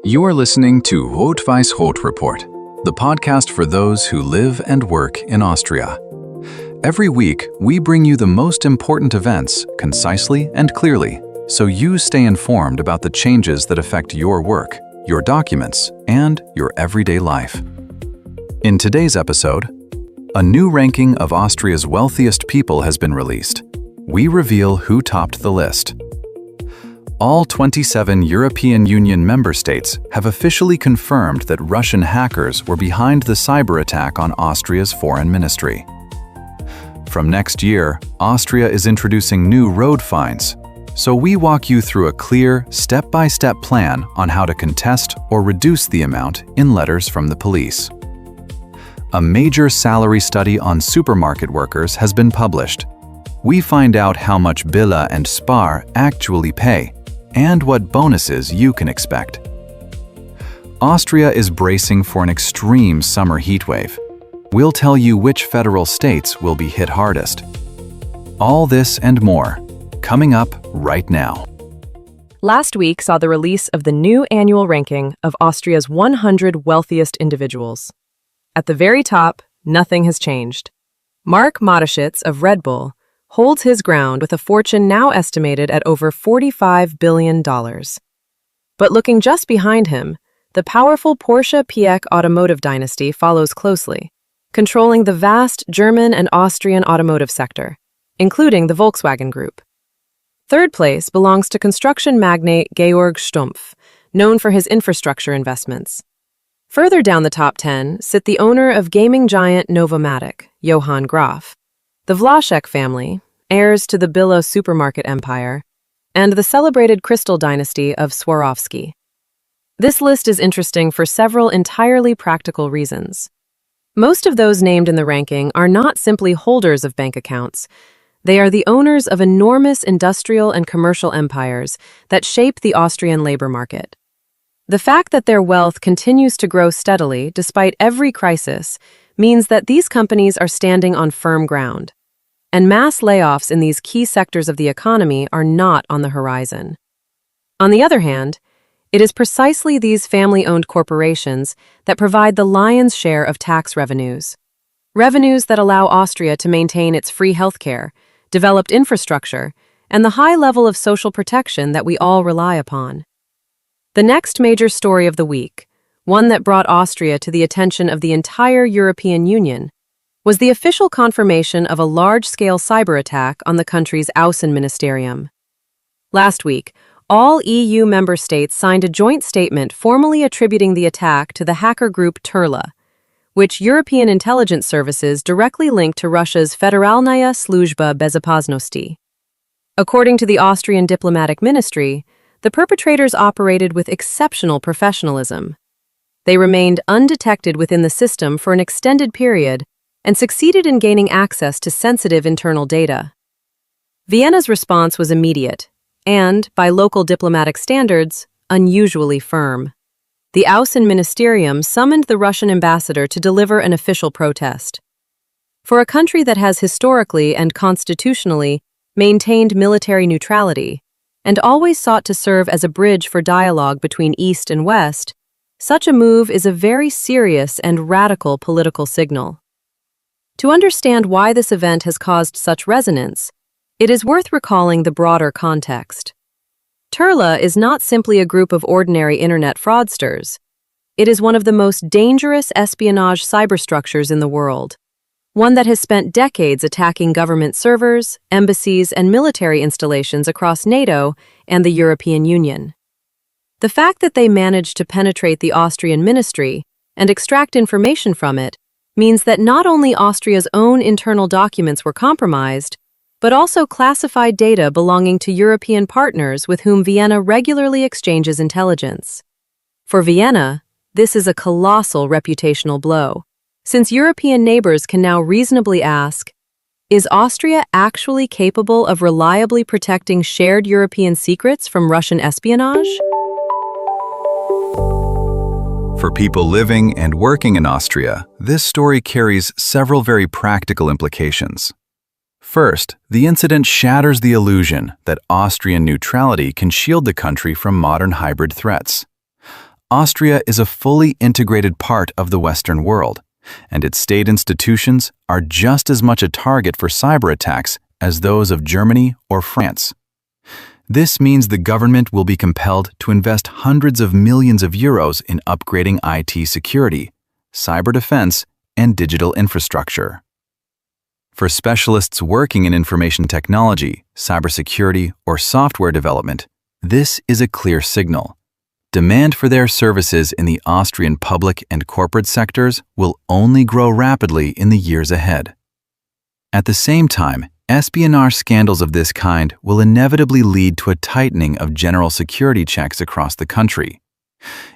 You are listening to Rot-Weiss-Rot Report, the podcast for those who live and work in Austria. Every week, we bring you the most important events concisely and clearly, so you stay informed about the changes that affect your work, your documents, and your everyday life. In today's episode, a new ranking of Austria's wealthiest people has been released. We reveal who topped the list. All 27 European Union member states have officially confirmed that Russian hackers were behind the cyber attack on Austria's foreign ministry. From next year, Austria is introducing new road fines, so we walk you through a clear, step-by-step plan on how to contest or reduce the amount in letters from the police. A major salary study on supermarket workers has been published. We find out how much Billa and Spar actually pay, and what bonuses you can expect. Austria is bracing for an extreme summer heatwave. We'll tell you which federal states will be hit hardest. All this and more, coming up right now. Last week saw the release of the new annual ranking of Austria's 100 wealthiest individuals. At the very top, nothing has changed. Mark Mateschitz of Red Bull holds his ground with a fortune now estimated at over $45 billion. But looking just behind him, the powerful Porsche Piëch automotive dynasty follows closely, controlling the vast German and Austrian automotive sector, including the Volkswagen Group. Third place belongs to construction magnate Georg Stumpf, known for his infrastructure investments. Further down the top 10 sit the owner of gaming giant Novomatic, Johann Graf, the Vlachek family, heirs to the Billa supermarket empire, and the celebrated Crystal dynasty of Swarovski. This list is interesting for several entirely practical reasons. Most of those named in the ranking are not simply holders of bank accounts. They are the owners of enormous industrial and commercial empires that shape the Austrian labor market. The fact that their wealth continues to grow steadily despite every crisis means that these companies are standing on firm ground, and mass layoffs in these key sectors of the economy are not on the horizon. On the other hand, it is precisely these family-owned corporations that provide the lion's share of tax revenues that allow Austria to maintain its free healthcare, developed infrastructure, and the high level of social protection that we all rely upon. The next major story of the week, one that brought Austria to the attention of the entire European Union, was the official confirmation of a large-scale cyber attack on the country's Außenministerium. Last week, all EU member states signed a joint statement formally attributing the attack to the hacker group Turla, which European intelligence services directly linked to Russia's Federalnaya Sluzhba Bezopasnosti. According to the Austrian diplomatic ministry, the perpetrators operated with exceptional professionalism. They remained undetected within the system for an extended period and succeeded in gaining access to sensitive internal data. Vienna's response was immediate and, by local diplomatic standards, unusually firm. The Außenministerium summoned the Russian ambassador to deliver an official protest. For a country that has historically and constitutionally maintained military neutrality, and always sought to serve as a bridge for dialogue between East and West, such a move is a very serious and radical political signal. To understand why this event has caused such resonance, it is worth recalling the broader context. Turla is not simply a group of ordinary internet fraudsters. It is one of the most dangerous espionage cyberstructures in the world, one that has spent decades attacking government servers, embassies, and military installations across NATO and the European Union. The fact that they managed to penetrate the Austrian ministry and extract information from it means that not only Austria's own internal documents were compromised, but also classified data belonging to European partners with whom Vienna regularly exchanges intelligence. For Vienna, this is a colossal reputational blow, since European neighbors can now reasonably ask, is Austria actually capable of reliably protecting shared European secrets from Russian espionage? For people living and working in Austria, this story carries several very practical implications. First, the incident shatters the illusion that Austrian neutrality can shield the country from modern hybrid threats. Austria is a fully integrated part of the Western world, and its state institutions are just as much a target for cyber attacks as those of Germany or France. This means the government will be compelled to invest hundreds of millions of euros in upgrading IT security, cyber defense, and digital infrastructure. For specialists working in information technology, cybersecurity, or software development, this is a clear signal. Demand for their services in the Austrian public and corporate sectors will only grow rapidly in the years ahead. At the same time, espionage scandals of this kind will inevitably lead to a tightening of general security checks across the country.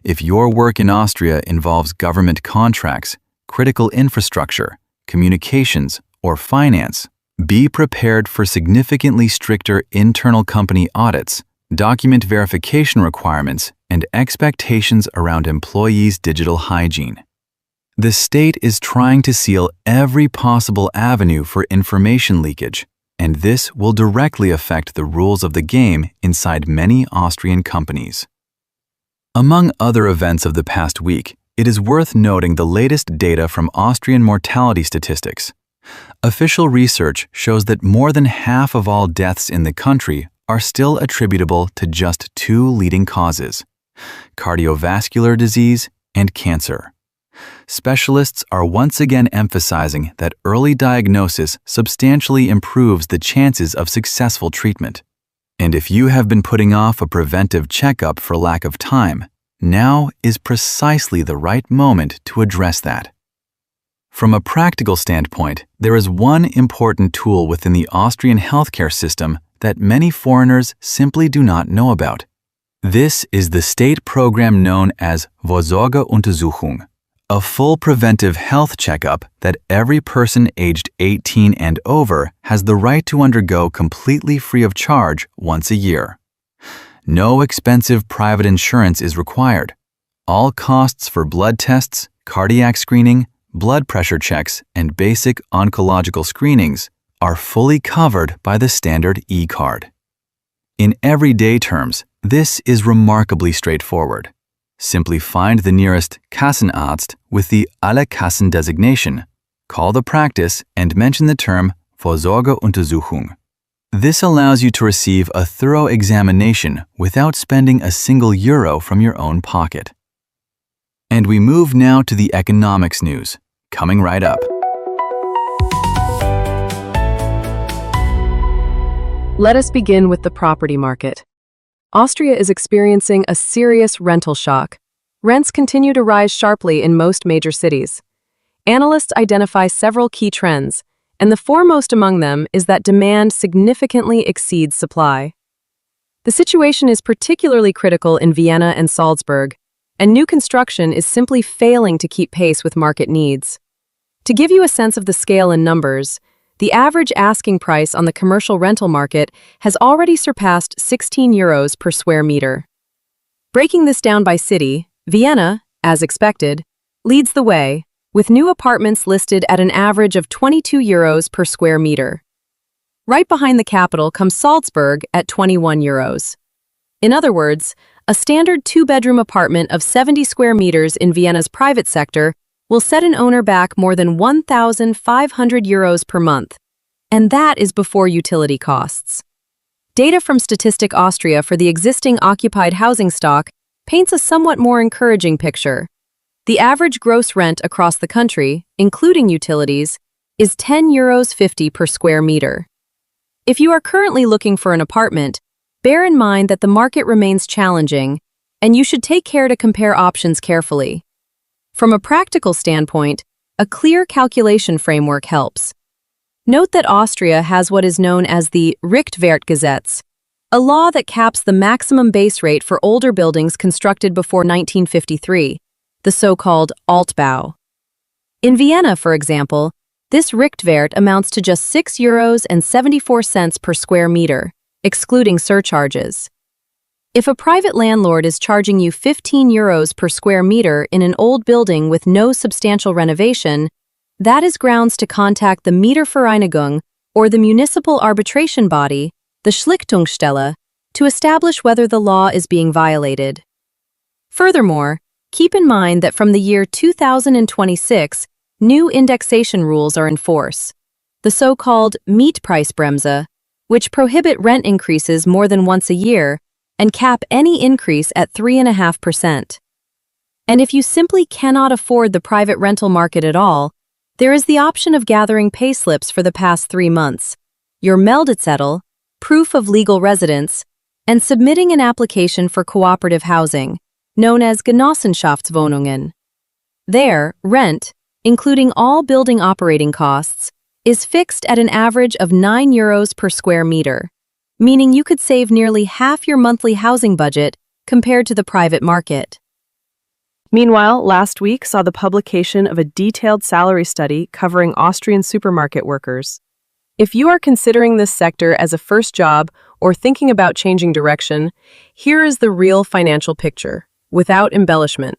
If your work in Austria involves government contracts, critical infrastructure, communications, or finance, be prepared for significantly stricter internal company audits, document verification requirements, and expectations around employees' digital hygiene. The state is trying to seal every possible avenue for information leakage, and this will directly affect the rules of the game inside many Austrian companies. Among other events of the past week, it is worth noting the latest data from Austrian mortality statistics. Official research shows that more than half of all deaths in the country are still attributable to just two leading causes: cardiovascular disease and cancer. Specialists are once again emphasizing that early diagnosis substantially improves the chances of successful treatment. And if you have been putting off a preventive checkup for lack of time, now is precisely the right moment to address that. From a practical standpoint, there is one important tool within the Austrian healthcare system that many foreigners simply do not know about. This is the state program known as Vorsorgeuntersuchung, a full preventive health checkup that every person aged 18 and over has the right to undergo completely free of charge once a year. No expensive private insurance is required. All costs for blood tests, cardiac screening, blood pressure checks, and basic oncological screenings are fully covered by the standard e-card. In everyday terms, this is remarkably straightforward. Simply find the nearest Kassenarzt with the Alle Kassen designation, call the practice, and mention the term Vorsorgeuntersuchung. This allows you to receive a thorough examination without spending a single euro from your own pocket. And we move now to the economics news, coming right up. Let us begin with the property market. Austria is experiencing a serious rental shock. Rents continue to rise sharply in most major cities. Analysts identify several key trends, and the foremost among them is that demand significantly exceeds supply. The situation is particularly critical in Vienna and Salzburg, and new construction is simply failing to keep pace with market needs. To give you a sense of the scale in numbers, the average asking price on the commercial rental market has already surpassed 16 euros per square meter. Breaking this down by city, Vienna, as expected, leads the way, with new apartments listed at an average of 22 euros per square meter. Right behind the capital comes Salzburg at 21 euros. In other words, a standard two-bedroom apartment of 70 square meters in Vienna's private sector will set an owner back more than 1,500 euros per month, and that is before utility costs. Data from Statistik Austria for the existing occupied housing stock paints a somewhat more encouraging picture. The average gross rent across the country, including utilities, is 10.50 euros per square meter. If you are currently looking for an apartment, bear in mind that the market remains challenging, and you should take care to compare options carefully. From a practical standpoint, a clear calculation framework helps. Note that Austria has what is known as the Richtwertgesetz, a law that caps the maximum base rate for older buildings constructed before 1953, the so-called Altbau. In Vienna, for example, this Richtwert amounts to just 6.74 euros per square meter, excluding surcharges. If a private landlord is charging you 15 euros per square meter in an old building with no substantial renovation, that is grounds to contact the Mietervereinigung or the municipal arbitration body, the Schlichtungsstelle, to establish whether the law is being violated. Furthermore, Keep in mind that from the year 2026, new indexation rules are in force, the so-called Mietpreisbremse, which prohibit rent increases more than once a year and cap any increase at 3.5%. And if you simply cannot afford the private rental market at all, there is the option of gathering payslips for the past 3 months, your Meldezettel, proof of legal residence, and submitting an application for cooperative housing, known as Genossenschaftswohnungen. There, rent, including all building operating costs, is fixed at an average of €9 per square meter, meaning you could save nearly half your monthly housing budget compared to the private market. Meanwhile, last week saw the publication of a detailed salary study covering Austrian supermarket workers. If you are considering this sector as a first job or thinking about changing direction, here is the real financial picture, without embellishment.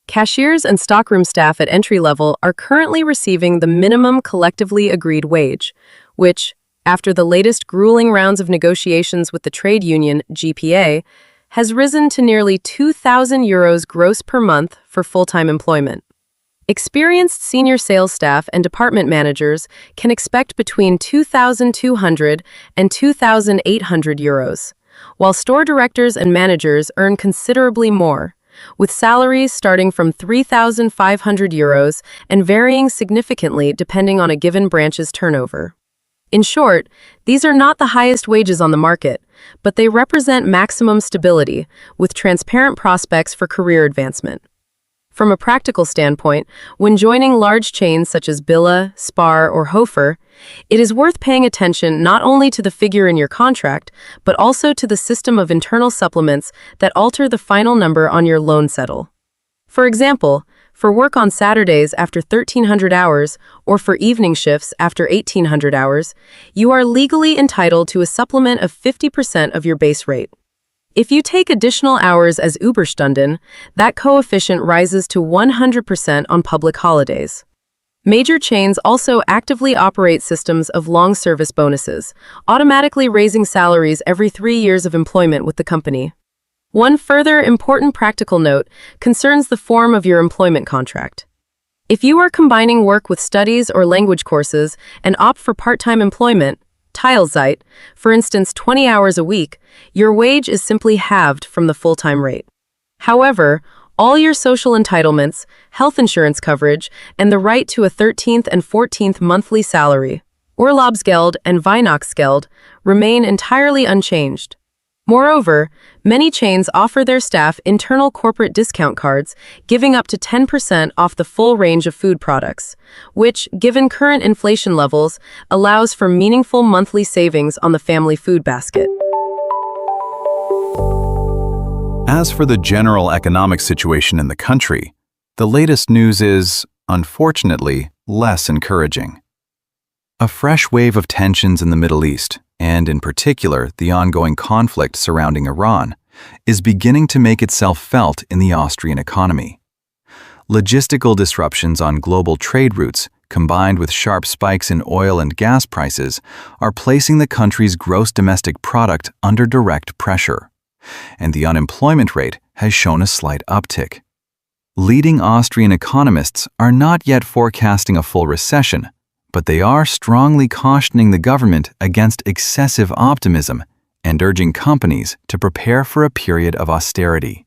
Cashiers and stockroom staff at entry level are currently receiving the minimum collectively agreed wage, which, after the latest grueling rounds of negotiations with the trade union, GPA, has risen to nearly €2,000 gross per month for full-time employment. Experienced senior sales staff and department managers can expect between €2,200 and €2,800, while store directors and managers earn considerably more, with salaries starting from €3,500 and varying significantly depending on a given branch's turnover. In short, these are not the highest wages on the market, but they represent maximum stability, with transparent prospects for career advancement. From a practical standpoint, when joining large chains such as Billa, Spar, or Hofer, it is worth paying attention not only to the figure in your contract, but also to the system of internal supplements that alter the final number on your loan settle. For example, for work on Saturdays after 1,300 hours or for evening shifts after 1,800 hours, you are legally entitled to a supplement of 50% of your base rate. If you take additional hours as Überstunden, that coefficient rises to 100% on public holidays. Major chains also actively operate systems of long service bonuses, automatically raising salaries every 3 years of employment with the company. One further important practical note concerns the form of your employment contract. If you are combining work with studies or language courses and opt for part-time employment, Teilzeit, for instance 20 hours a week, your wage is simply halved from the full-time rate. However, all your social entitlements, health insurance coverage, and the right to a 13th and 14th monthly salary, Urlaubsgeld and Weihnachtsgeld, remain entirely unchanged. Moreover, many chains offer their staff internal corporate discount cards, giving up to 10% off the full range of food products, which, given current inflation levels, allows for meaningful monthly savings on the family food basket. As for the general economic situation in the country, the latest news is, unfortunately, less encouraging. A fresh wave of tensions in the Middle East, and in particular the ongoing conflict surrounding Iran, is beginning to make itself felt in the Austrian economy. Logistical disruptions on global trade routes, combined with sharp spikes in oil and gas prices, are placing the country's gross domestic product under direct pressure, and the unemployment rate has shown a slight uptick. Leading Austrian economists are not yet forecasting a full recession, but they are strongly cautioning the government against excessive optimism and urging companies to prepare for a period of austerity.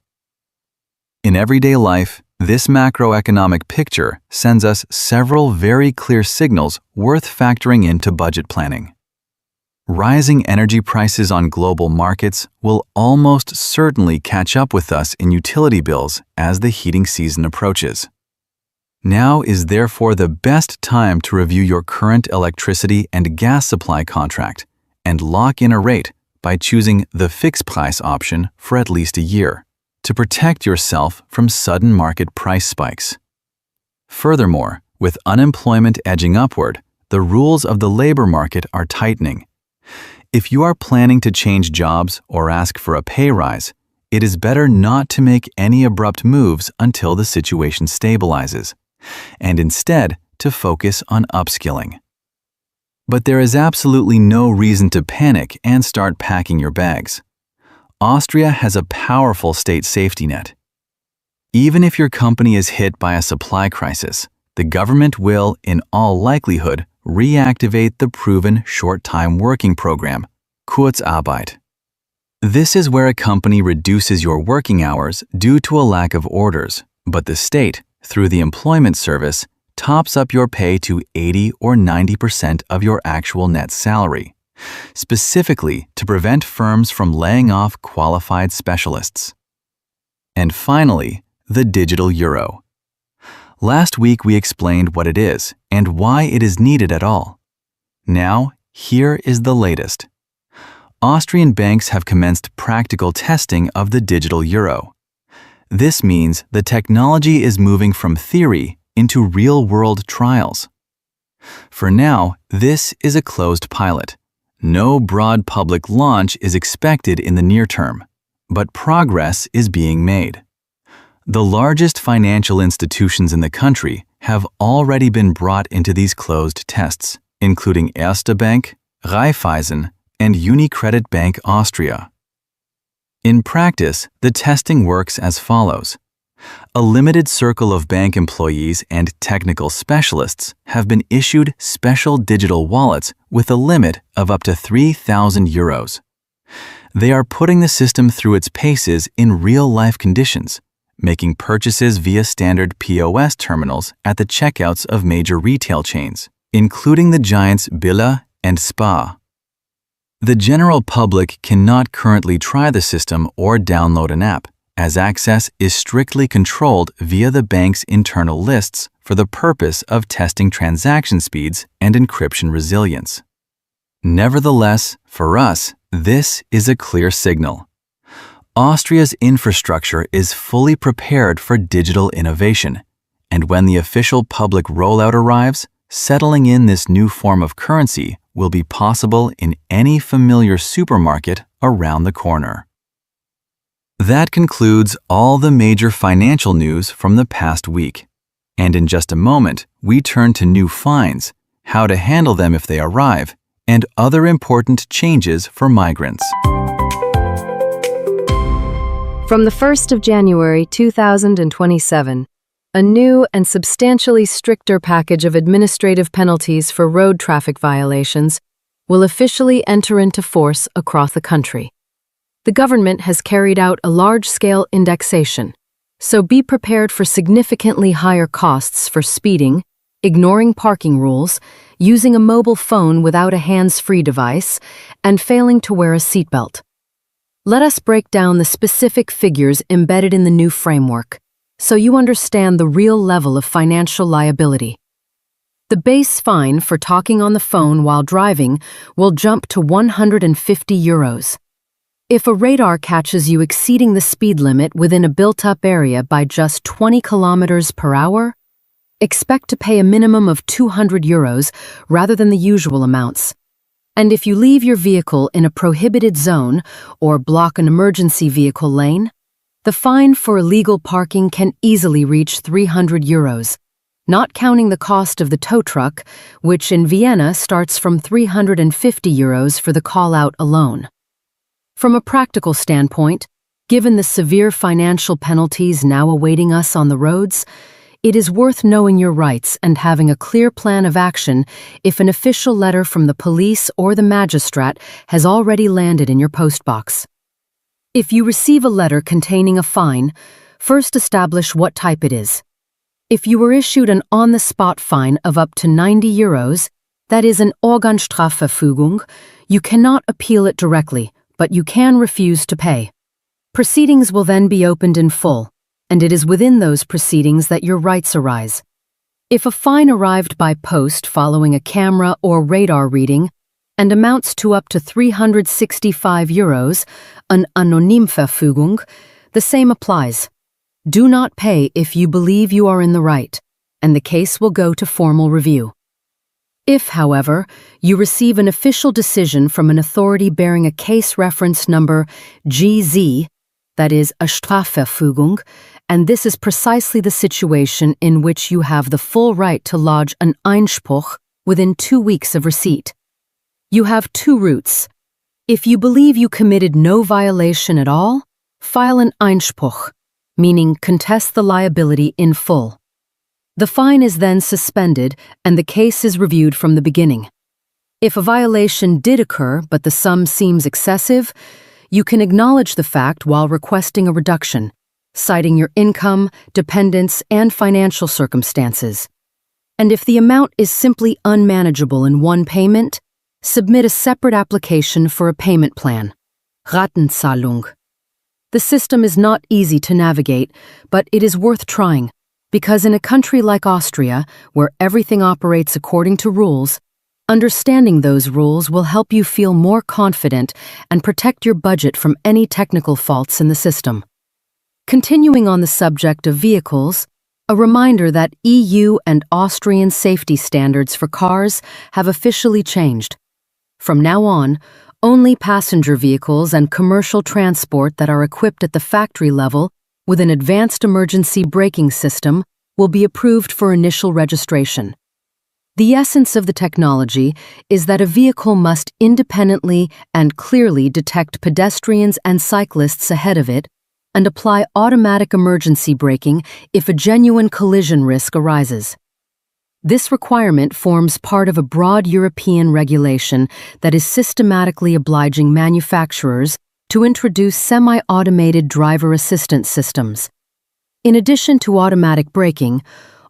In everyday life, this macroeconomic picture sends us several very clear signals worth factoring into budget planning. Rising energy prices on global markets will almost certainly catch up with us in utility bills as the heating season approaches. Now is therefore the best time to review your current electricity and gas supply contract and lock in a rate by choosing the fixed price option for at least a year to protect yourself from sudden market price spikes. Furthermore, with unemployment edging upward, the rules of the labor market are tightening. If you are planning to change jobs or ask for a pay rise, it is better not to make any abrupt moves until the situation stabilizes, and instead to focus on upskilling. But there is absolutely no reason to panic and start packing your bags. Austria has a powerful state safety net. Even if your company is hit by a supply crisis, the government will, in all likelihood, reactivate the proven short-time working program, Kurzarbeit. This is where a company reduces your working hours due to a lack of orders, but the state, through the employment service, tops up your pay to 80 or 90% of your actual net salary, specifically to prevent firms from laying off qualified specialists. And finally, the digital euro. Last week we explained what it is and why it is needed at all. Now, here is the latest. Austrian banks have commenced practical testing of the digital euro. This means the technology is moving from theory into real-world trials. For now, this is a closed pilot. No broad public launch is expected in the near term, but progress is being made. The largest financial institutions in the country have already been brought into these closed tests, including Erste Bank, Raiffeisen, and UniCredit Bank Austria. In practice, the testing works as follows. A limited circle of bank employees and technical specialists have been issued special digital wallets with a limit of up to 3,000 euros. They are putting the system through its paces in real-life conditions, making purchases via standard POS terminals at the checkouts of major retail chains, including the giants Billa and Spar. The general public cannot currently try the system or download an app, as access is strictly controlled via the bank's internal lists for the purpose of testing transaction speeds and encryption resilience. Nevertheless, for us, this is a clear signal. Austria's infrastructure is fully prepared for digital innovation, and when the official public rollout arrives, settling in this new form of currency will be possible in any familiar supermarket around the corner. That concludes all the major financial news from the past week. And in just a moment, we turn to new fines, how to handle them if they arrive, and other important changes for migrants. From the 1st of January 2027, a new and substantially stricter package of administrative penalties for road traffic violations will officially enter into force across the country. The government has carried out a large-scale indexation, so be prepared for significantly higher costs for speeding, ignoring parking rules, using a mobile phone without a hands-free device, and failing to wear a seatbelt. Let us break down the specific figures embedded in the new framework, so you understand the real level of financial liability. The base fine for talking on the phone while driving will jump to 150 euros. If a radar catches you exceeding the speed limit within a built-up area by just 20 kilometers per hour, expect to pay a minimum of 200 euros rather than the usual amounts. And if you leave your vehicle in a prohibited zone or block an emergency vehicle lane, the fine for illegal parking can easily reach 300 euros, not counting the cost of the tow truck, which in Vienna starts from 350 euros for the call-out alone. From a practical standpoint, given the severe financial penalties now awaiting us on the roads, it is worth knowing your rights and having a clear plan of action if an official letter from the police or the magistrate has already landed in your postbox. If you receive a letter containing a fine, first establish what type it is. If you were issued an on-the-spot fine of up to 90 euros, that is an Organstrafverfügung, you cannot appeal it directly, but you can refuse to pay. Proceedings will then be opened in full, and it is within those proceedings that your rights arise. If a fine arrived by post following a camera or radar reading and amounts to up to 365 euros, an Anonymverfügung, the same applies. Do not pay if you believe you are in the right, and the case will go to formal review. If, however, you receive an official decision from an authority bearing a case reference number GZ, that is a Strafverfügung, and this is precisely the situation in which you have the full right to lodge an Einspruch within 2 weeks of receipt. You have two routes. If you believe you committed no violation at all, file an Einspruch. meaning contest the liability in full. The fine is then suspended and the case is reviewed from the beginning. If a violation did occur but the sum seems excessive, you can acknowledge the fact while requesting a reduction, citing your income, dependents, and financial circumstances. And if the amount is simply unmanageable in one payment, submit a separate application for a payment plan. Ratenzahlung. The system is not easy to navigate, but it is worth trying, because in a country like Austria, where everything operates according to rules, understanding those rules will help you feel more confident and protect your budget from any technical faults in the system. Continuing on the subject of vehicles, a reminder that EU and Austrian safety standards for cars have officially changed. From now on, only passenger vehicles and commercial transport that are equipped at the factory level with an advanced emergency braking system will be approved for initial registration. The essence of the technology is that a vehicle must independently and clearly detect pedestrians and cyclists ahead of it and apply automatic emergency braking if a genuine collision risk arises. This requirement forms part of a broad European regulation that is systematically obliging manufacturers to introduce semi-automated driver assistance systems. In addition to automatic braking,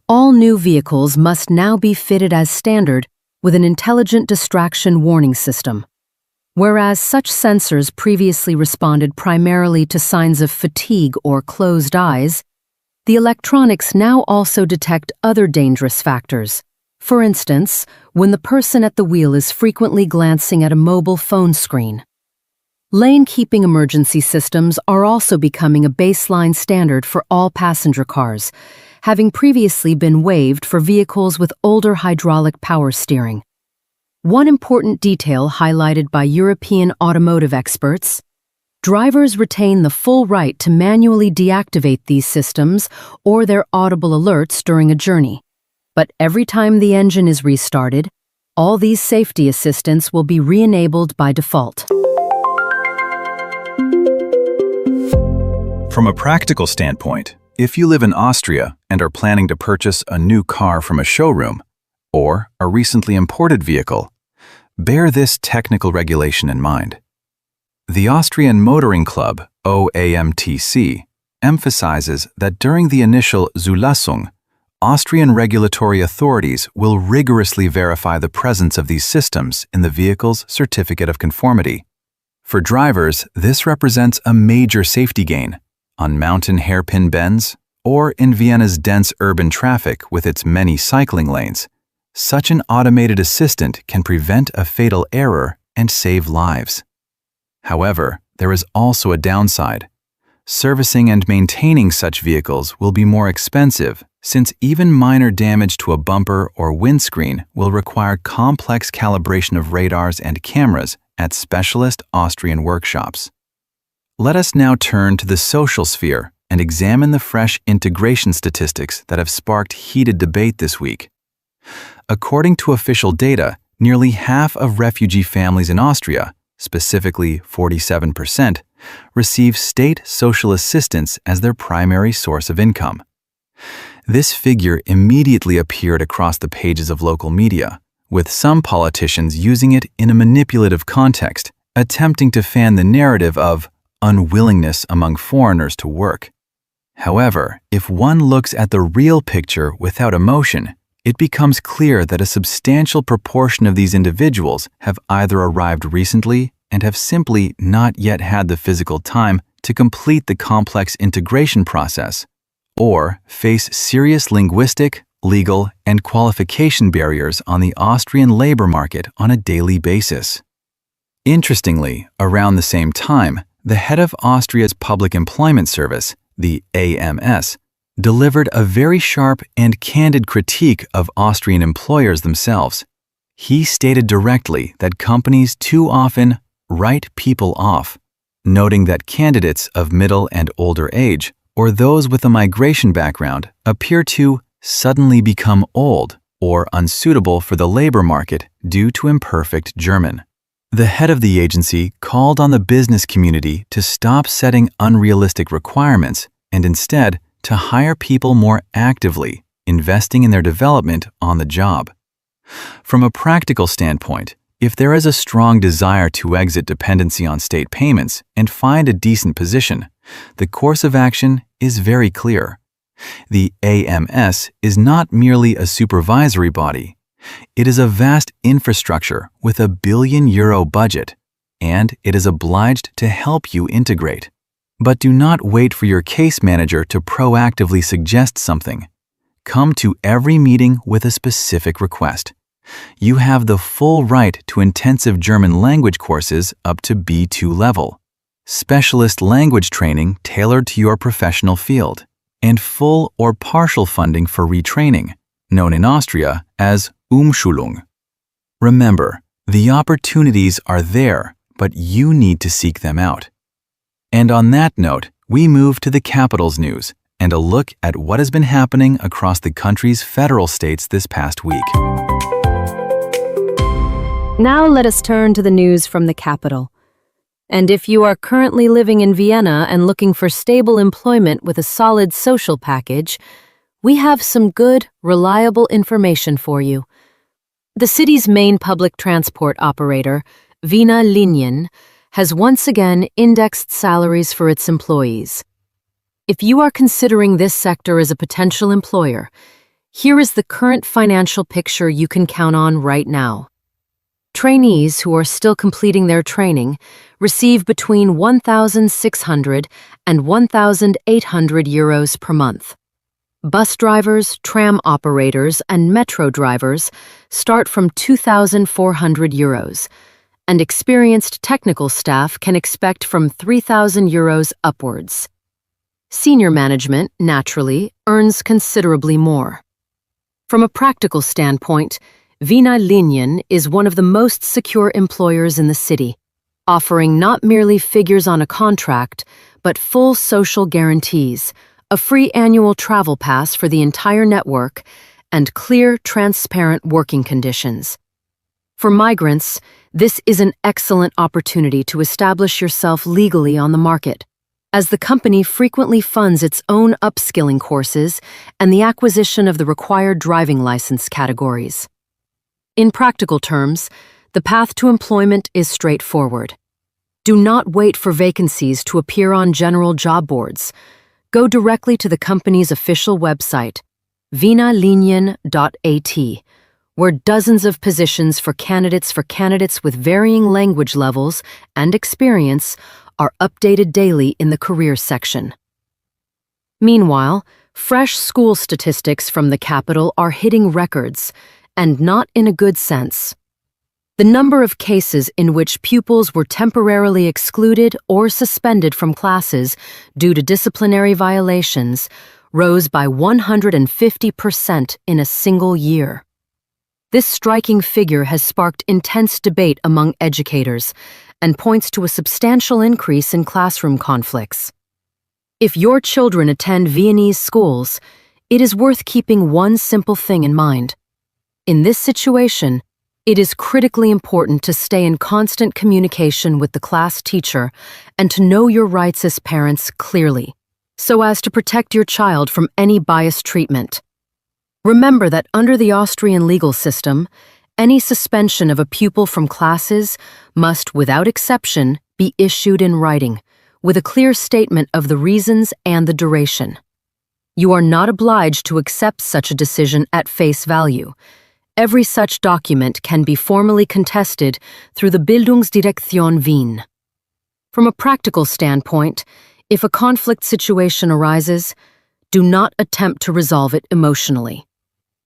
all new vehicles must now be fitted as standard with an intelligent distraction warning system. Whereas such sensors previously responded primarily to signs of fatigue or closed eyes, the electronics now also detect other dangerous factors. For instance, when the person at the wheel is frequently glancing at a mobile phone screen. Lane-keeping emergency systems are also becoming a baseline standard for all passenger cars, having previously been waived for vehicles with older hydraulic power steering. One important detail highlighted by European automotive experts: drivers retain the full right to manually deactivate these systems or their audible alerts during a journey. But every time the engine is restarted, all these safety assistants will be re-enabled by default. From a practical standpoint, if you live in Austria and are planning to purchase a new car from a showroom or a recently imported vehicle, bear this technical regulation in mind. The Austrian Motoring Club, OAMTC, emphasizes that during the initial Zulassung, Austrian regulatory authorities will rigorously verify the presence of these systems in the vehicle's certificate of conformity. For drivers, this represents a major safety gain. On mountain hairpin bends, or in Vienna's dense urban traffic with its many cycling lanes, such an automated assistant can prevent a fatal error and save lives. However, there is also a downside. Servicing and maintaining such vehicles will be more expensive, since even minor damage to a bumper or windscreen will require complex calibration of radars and cameras at specialist Austrian workshops. Let us now turn to the social sphere and examine the fresh integration statistics that have sparked heated debate this week. According to official data, nearly half of refugee families in Austria, specifically 47%, receive state social assistance as their primary source of income. This figure immediately appeared across the pages of local media, with some politicians using it in a manipulative context, attempting to fan the narrative of unwillingness among foreigners to work. However, if one looks at the real picture without emotion, it becomes clear that a substantial proportion of these individuals have either arrived recently and have simply not yet had the physical time to complete the complex integration process, or face serious linguistic, legal, and qualification barriers on the Austrian labor market on a daily basis. Interestingly, around the same time, the head of Austria's Public Employment Service, the AMS, delivered a very sharp and candid critique of Austrian employers themselves. He stated directly that companies too often write people off, noting that candidates of middle and older age, or those with a migration background, appear to suddenly become old or unsuitable for the labor market due to imperfect German. The head of the agency called on the business community to stop setting unrealistic requirements and instead to hire people more actively, investing in their development on the job. From a practical standpoint, if there is a strong desire to exit dependency on state payments and find a decent position, the course of action is very clear. The AMS is not merely a supervisory body. It is a vast infrastructure with a €1 billion budget, and it is obliged to help you integrate. But do not wait for your case manager to proactively suggest something. Come to every meeting with a specific request. You have the full right to intensive German language courses up to B2 level, specialist language training tailored to your professional field, and full or partial funding for retraining, known in Austria as Umschulung. Remember, the opportunities are there, but you need to seek them out. And on that note, we move to the capital's news and a look at what has been happening across the country's federal states this past week. Now let us turn to the news from the capital. And if you are currently living in Vienna and looking for stable employment with a solid social package, we have some good, reliable information for you. The city's main public transport operator, Wiener Linien, has once again indexed salaries for its employees. If you are considering this sector as a potential employer, here is the current financial picture you can count on right now. Trainees who are still completing their training receive between €1,600 and €1,800 per month. Bus drivers, tram operators, and metro drivers start from €2,400, and experienced technical staff can expect from €3,000 upwards. Senior management, naturally, earns considerably more. From a practical standpoint, Wiener Linien is one of the most secure employers in the city, offering not merely figures on a contract, but full social guarantees, a free annual travel pass for the entire network, and clear, transparent working conditions. For migrants, this is an excellent opportunity to establish yourself legally on the market, as the company frequently funds its own upskilling courses and the acquisition of the required driving license categories. In practical terms, the path to employment is straightforward. Do not wait for vacancies to appear on general job boards. Go directly to the company's official website, wienerlinien.at, where dozens of positions for candidates with varying language levels and experience are updated daily in the careers section. Meanwhile, fresh school statistics from the capital are hitting records, and not in a good sense. The number of cases in which pupils were temporarily excluded or suspended from classes due to disciplinary violations rose by 150% in a single year. This striking figure has sparked intense debate among educators and points to a substantial increase in classroom conflicts. If your children attend Viennese schools, it is worth keeping one simple thing in mind. In this situation, it is critically important to stay in constant communication with the class teacher and to know your rights as parents clearly, so as to protect your child from any biased treatment. Remember that under the Austrian legal system, any suspension of a pupil from classes must, without exception, be issued in writing, with a clear statement of the reasons and the duration. You are not obliged to accept such a decision at face value. Every such document can be formally contested through the Bildungsdirektion Wien. From a practical standpoint, if a conflict situation arises, do not attempt to resolve it emotionally.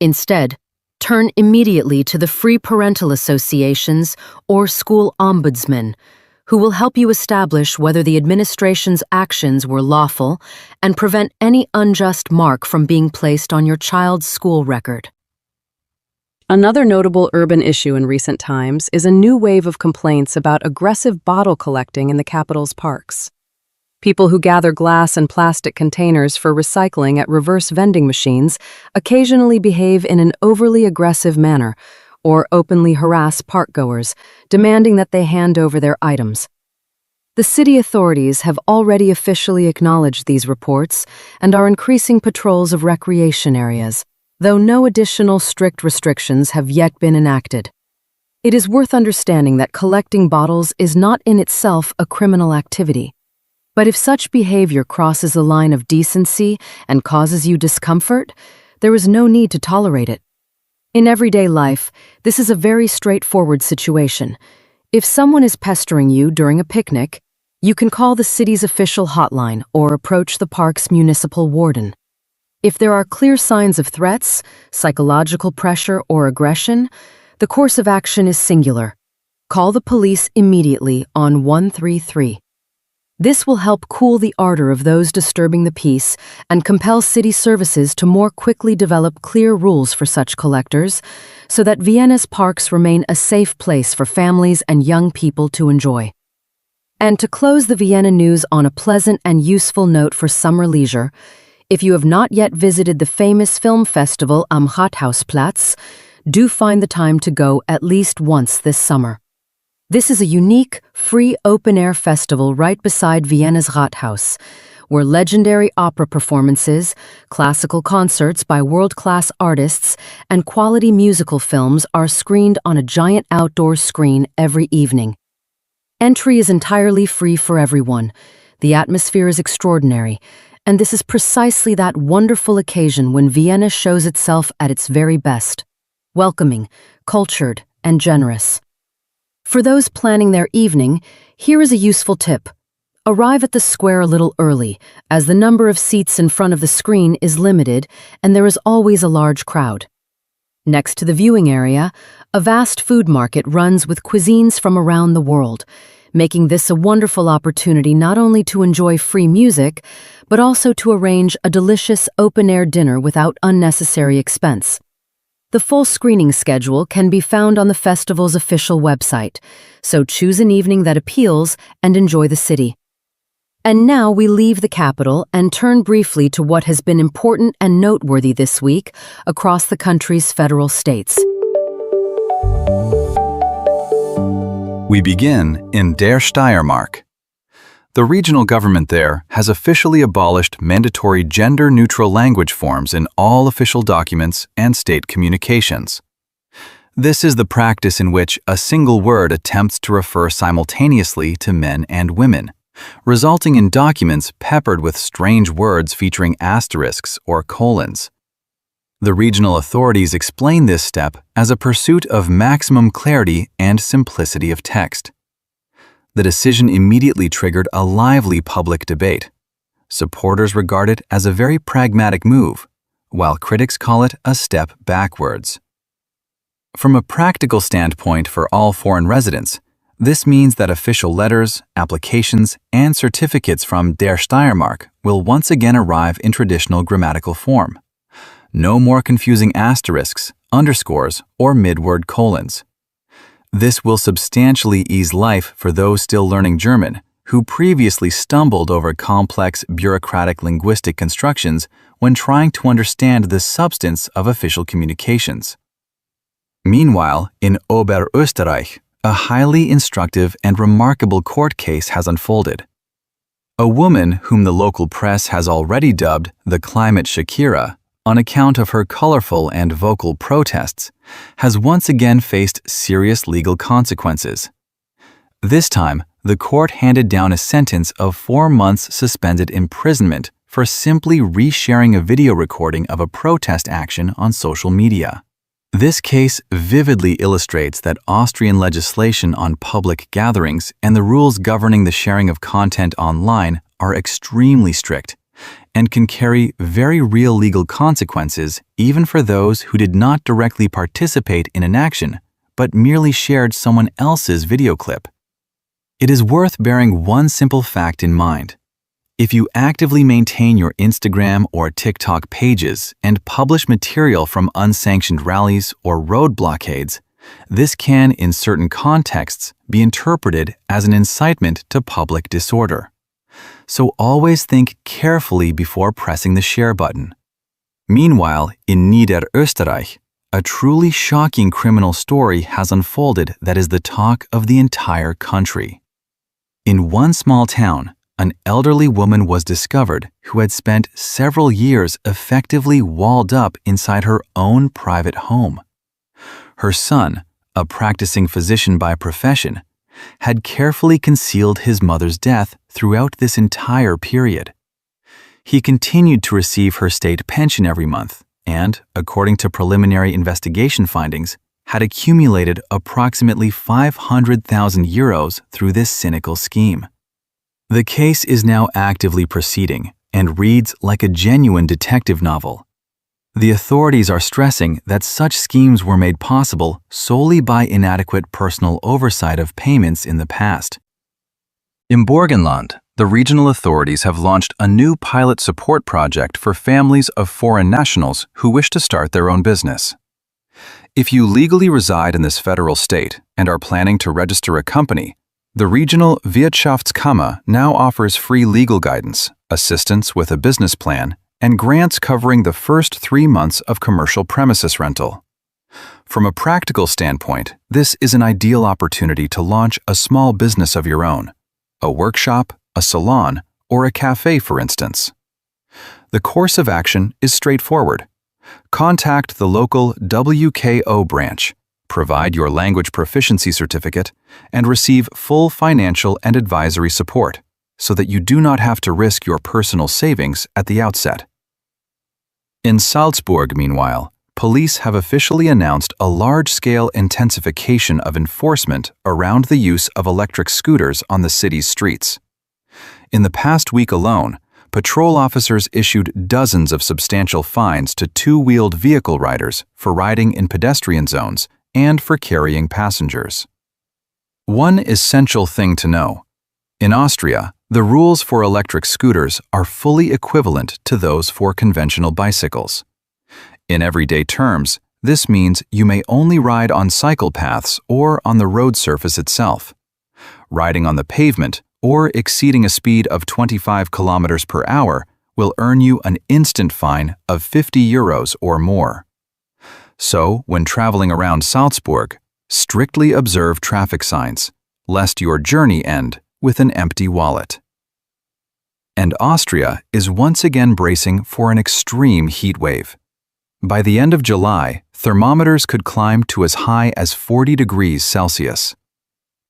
Instead, turn immediately to the free parental associations or school ombudsmen, who will help you establish whether the administration's actions were lawful and prevent any unjust mark from being placed on your child's school record. Another notable urban issue in recent times is a new wave of complaints about aggressive bottle collecting in the capital's parks. People who gather glass and plastic containers for recycling at reverse vending machines occasionally behave in an overly aggressive manner or openly harass parkgoers, demanding that they hand over their items. The city authorities have already officially acknowledged these reports and are increasing patrols of recreation areas, though no additional strict restrictions have yet been enacted. It is worth understanding that collecting bottles is not in itself a criminal activity. But if such behavior crosses a line of decency and causes you discomfort, there is no need to tolerate it. In everyday life, this is a very straightforward situation. If someone is pestering you during a picnic, you can call the city's official hotline or approach the park's municipal warden. If there are clear signs of threats, psychological pressure, or aggression, the course of action is singular. Call the police immediately on 133. This will help cool the ardor of those disturbing the peace and compel city services to more quickly develop clear rules for such collectors so that Vienna's parks remain a safe place for families and young people to enjoy. And to close the Vienna news on a pleasant and useful note for summer leisure, if you have not yet visited the famous film festival am Rathausplatz, do find the time to go at least once this summer. This is a unique, free open-air festival right beside Vienna's Rathaus, where legendary opera performances, classical concerts by world-class artists, and quality musical films are screened on a giant outdoor screen every evening. Entry is entirely free for everyone. The atmosphere is extraordinary, and this is precisely that wonderful occasion when Vienna shows itself at its very best, welcoming, cultured, and generous. For those planning their evening, here is a useful tip. Arrive at the square a little early, as the number of seats in front of the screen is limited and there is always a large crowd. Next to the viewing area, a vast food market runs with cuisines from around the world, making this a wonderful opportunity not only to enjoy free music, but also to arrange a delicious open-air dinner without unnecessary expense. The full screening schedule can be found on the festival's official website, so choose an evening that appeals and enjoy the city. And now we leave the capital and turn briefly to what has been important and noteworthy this week across the country's federal states. We begin in Der Steiermark. The regional government there has officially abolished mandatory gender-neutral language forms in all official documents and state communications. This is the practice in which a single word attempts to refer simultaneously to men and women, resulting in documents peppered with strange words featuring asterisks or colons. The regional authorities explain this step as a pursuit of maximum clarity and simplicity of text. The decision immediately triggered a lively public debate. Supporters regard it as a very pragmatic move, while critics call it a step backwards. From a practical standpoint for all foreign residents, this means that official letters, applications, and certificates from Der Steiermark will once again arrive in traditional grammatical form. No more confusing asterisks, underscores, or mid-word colons. This will substantially ease life for those still learning German, who previously stumbled over complex bureaucratic linguistic constructions when trying to understand the substance of official communications. Meanwhile, in Oberösterreich, a highly instructive and remarkable court case has unfolded. A woman whom the local press has already dubbed the Climate Shakira, on account of her colorful and vocal protests, has once again faced serious legal consequences. This time, the court handed down a sentence of 4 months suspended imprisonment for simply resharing a video recording of a protest action on social media. This case vividly illustrates that Austrian legislation on public gatherings and the rules governing the sharing of content online are extremely strict and can carry very real legal consequences even for those who did not directly participate in an action, but merely shared someone else's video clip. It is worth bearing one simple fact in mind. If you actively maintain your Instagram or TikTok pages and publish material from unsanctioned rallies or road blockades, this can, in certain contexts, be interpreted as an incitement to public disorder. So always think carefully before pressing the share button. Meanwhile, in Niederösterreich, a truly shocking criminal story has unfolded that is the talk of the entire country. In one small town, an elderly woman was discovered who had spent several years effectively walled up inside her own private home. Her son, a practicing physician by profession, had carefully concealed his mother's death throughout this entire period. He continued to receive her state pension every month and, according to preliminary investigation findings, had accumulated approximately 500,000 euros through this cynical scheme. The case is now actively proceeding and reads like a genuine detective novel. The authorities are stressing that such schemes were made possible solely by inadequate personal oversight of payments in the past. In Burgenland, the regional authorities have launched a new pilot support project for families of foreign nationals who wish to start their own business. If you legally reside in this federal state and are planning to register a company, the regional Wirtschaftskammer now offers free legal guidance, assistance with a business plan, and grants covering the first 3 months of commercial premises rental. From a practical standpoint, this is an ideal opportunity to launch a small business of your own, a workshop, a salon, or a cafe, for instance. The course of action is straightforward. Contact the local WKO branch, provide your language proficiency certificate, and receive full financial and advisory support, so that you do not have to risk your personal savings at the outset. In Salzburg, meanwhile, police have officially announced a large-scale intensification of enforcement around the use of electric scooters on the city's streets. In the past week alone, patrol officers issued dozens of substantial fines to two-wheeled vehicle riders for riding in pedestrian zones and for carrying passengers. One essential thing to know: in Austria, the rules for electric scooters are fully equivalent to those for conventional bicycles. In everyday terms, this means you may only ride on cycle paths or on the road surface itself. Riding on the pavement or exceeding a speed of 25 kilometers per hour will earn you an instant fine of 50 euros or more. So, when traveling around Salzburg, strictly observe traffic signs, lest your journey end with an empty wallet. And Austria is once again bracing for an extreme heat wave. By the end of July, thermometers could climb to as high as 40 degrees Celsius.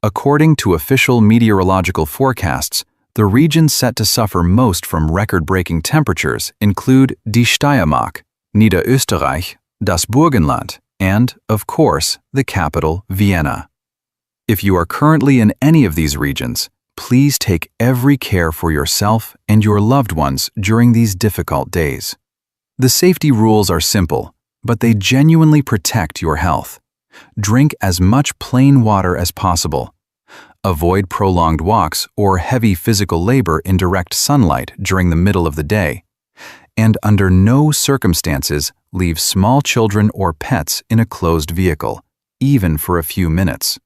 According to official meteorological forecasts, the regions set to suffer most from record-breaking temperatures include Die Steiermark, Niederösterreich, das Burgenland, and, of course, the capital, Vienna. If you are currently in any of these regions, please take every care for yourself and your loved ones during these difficult days. The safety rules are simple, but they genuinely protect your health. Drink as much plain water as possible. Avoid prolonged walks or heavy physical labor in direct sunlight during the middle of the day. And under no circumstances leave small children or pets in a closed vehicle, even for a few minutes.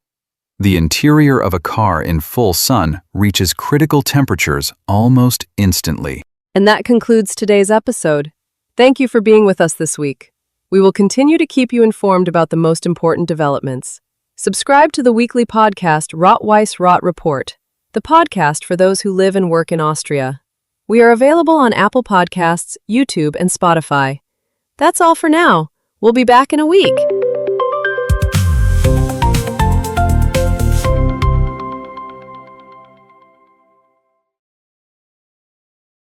The interior of a car in full sun reaches critical temperatures almost instantly. And that concludes today's episode. Thank you for being with us this week. We will continue to keep you informed about the most important developments. Subscribe to the weekly podcast Rot-Weiss-Rot Report, the podcast for those who live and work in Austria. We are available on Apple Podcasts, YouTube, and Spotify. That's all for now. We'll be back in a week.